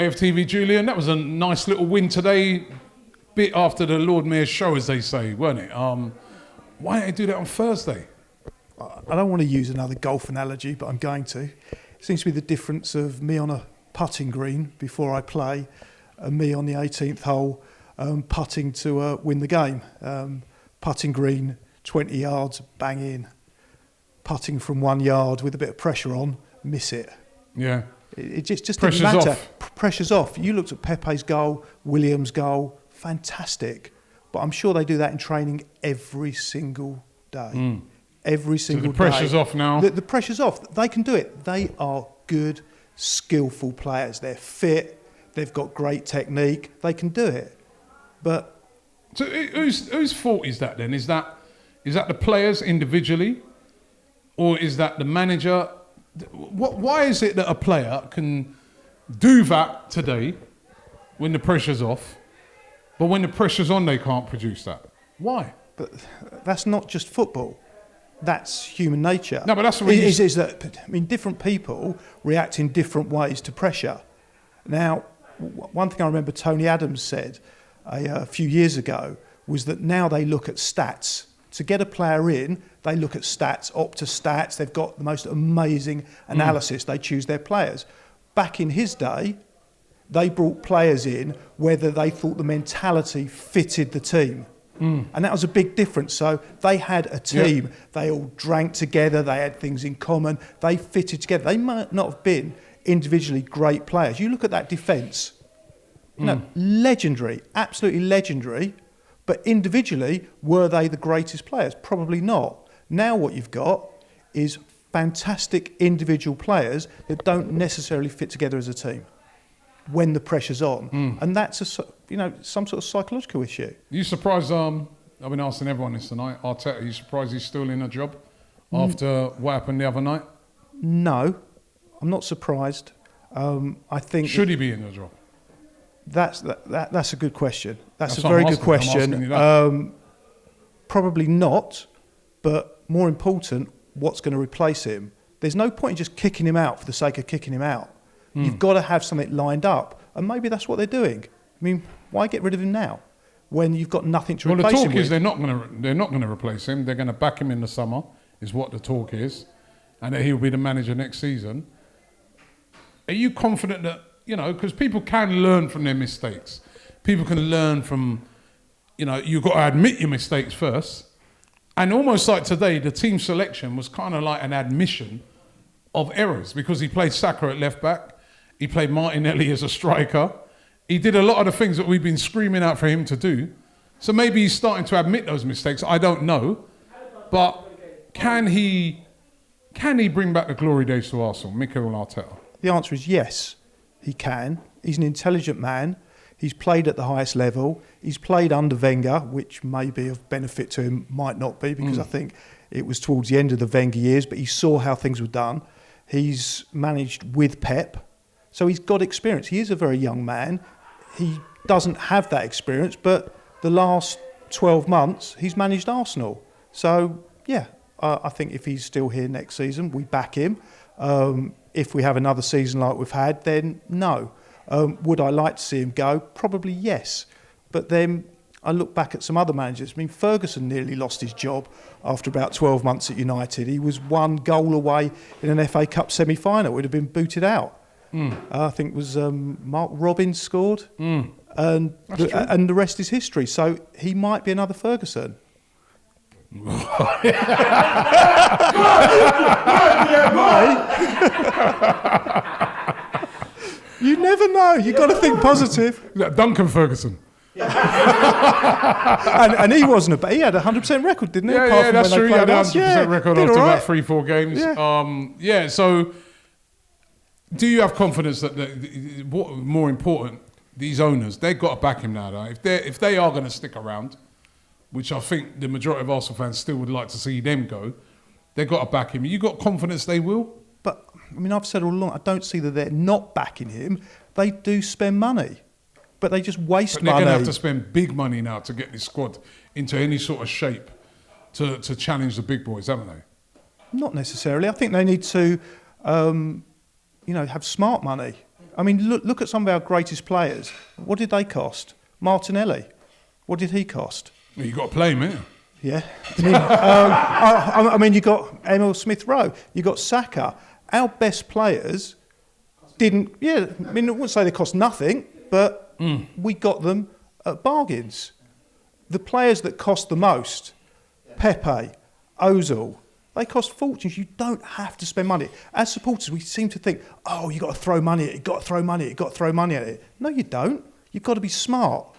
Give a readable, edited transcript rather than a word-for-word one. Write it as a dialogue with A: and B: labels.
A: AFTV Julian, that was a nice little win today, bit after the Lord Mayor's show, as they say, weren't it? Why don't they do that on Thursday?
B: I don't want to use another golf analogy, but I'm going to. It seems to be the difference of me on a putting green before I play and me on the 18th hole putting to win the game. Putting green, 20 yards, bang in. Putting from 1 yard with a bit of pressure on, miss it.
A: Yeah.
B: It just
A: Pressure's
B: didn't matter.
A: off.
B: Pressure's off. You looked at Pepe's goal, Williams' goal, fantastic. But I'm sure they do that in training every single day. Every single day.
A: So the pressure's off now?
B: The pressure's off. They can do it. They are good, skillful players. They're fit. They've got great technique. They can do it. But
A: so whose fault is that then? Is that the players individually? Or is that the manager? Why is it that a player can do that today when the pressure's off, but when the pressure's on, they can't produce that? Why?
B: But that's not just football. That's human nature.
A: No, but that's the reason.
B: Is that, I mean, different people react in different ways to pressure. Now, one thing I remember Tony Adams said a few years ago was that now they look at stats. To get a player in, they look at stats, Opta stats. They've got the most amazing analysis. They choose their players. Back in his day, they brought players in whether they thought the mentality fitted the team. And that was a big difference. So they had a team. Yeah. They all drank together. They had things in common. They fitted together. They might not have been individually great players. You look at that defence, legendary, absolutely legendary. But individually, were they the greatest players? Probably not. Now what you've got is fantastic individual players that don't necessarily fit together as a team when the pressure's on. And that's some sort of psychological issue.
A: Are you surprised, I've been asking everyone this tonight, Arteta, are you surprised he's still in a job after what happened the other night?
B: No, I'm not surprised. I think...
A: Should he be in a job?
B: That's a good question. That's a very good question. Probably not, but more important, what's going to replace him? There's no point in just kicking him out for the sake of kicking him out. You've got to have something lined up, and maybe that's what they're doing. I mean, why get rid of him now when you've got nothing to replace him with?
A: Well, the talk is they're not going to replace him. They're going to back him in the summer, is what the talk is, and that he'll be the manager next season. Are you confident that, because people can learn from their mistakes. People can learn from, you've got to admit your mistakes first. And almost like today, the team selection was kind of like an admission of errors because he played Saka at left back. He played Martinelli as a striker. He did a lot of the things that we've been screaming out for him to do. So maybe he's starting to admit those mistakes. I don't know. But can he bring back the glory days to Arsenal, Mikel Arteta?
B: The answer is yes, he can. He's an intelligent man. He's played at the highest level. He's played under Wenger, which may be of benefit to him, might not be, because I think it was towards the end of the Wenger years, but he saw how things were done. He's managed with Pep, so he's got experience. He is a very young man. He doesn't have that experience, but the last 12 months, he's managed Arsenal. So, yeah, I think if he's still here next season, we back him. If we have another season like we've had, then no. Would I like to see him go? Probably yes. But then I look back at some other managers. I mean, Ferguson nearly lost his job after about 12 months at United. He was one goal away in an FA Cup semi-final. Would have been booted out. I think it was Mark Robbins scored. And the rest is history. So he might be another Ferguson. You never know. You've got to think positive.
A: Duncan Ferguson.
B: and he wasn't he had a 100% record, didn't he?
A: Yeah, that's true. He had a 100% record after about 3-4 games.
B: Yeah.
A: So do you have confidence that what more important, these owners, they've got to back him now, though. If they are going to stick around, which I think the majority of Arsenal fans still would like to see them go, they've got to back him. You got confidence they will?
B: But, I mean, I've said all along, I don't see that they're not backing him. They do spend money, but they just waste money.
A: They're going to have to spend big money now to get this squad into any sort of shape to challenge the big boys, haven't they?
B: Not necessarily. I think they need to, have smart money. I mean, look at some of our greatest players. What did they cost? Martinelli. What did he cost?
A: Well, you got to play him, ain't you?
B: Yeah. I mean, you got Emil Smith-Rowe. You got Saka. Our best players didn't. Yeah. I mean, I wouldn't say they cost nothing, but we got them at bargains. The players that cost the most, Pepe, Ozil, they cost fortunes. You don't have to spend money. As supporters, we seem to think, oh, you've got to throw money at it, you've got to throw money at it, you've got to throw money at it. No, you don't. You've got to be smart.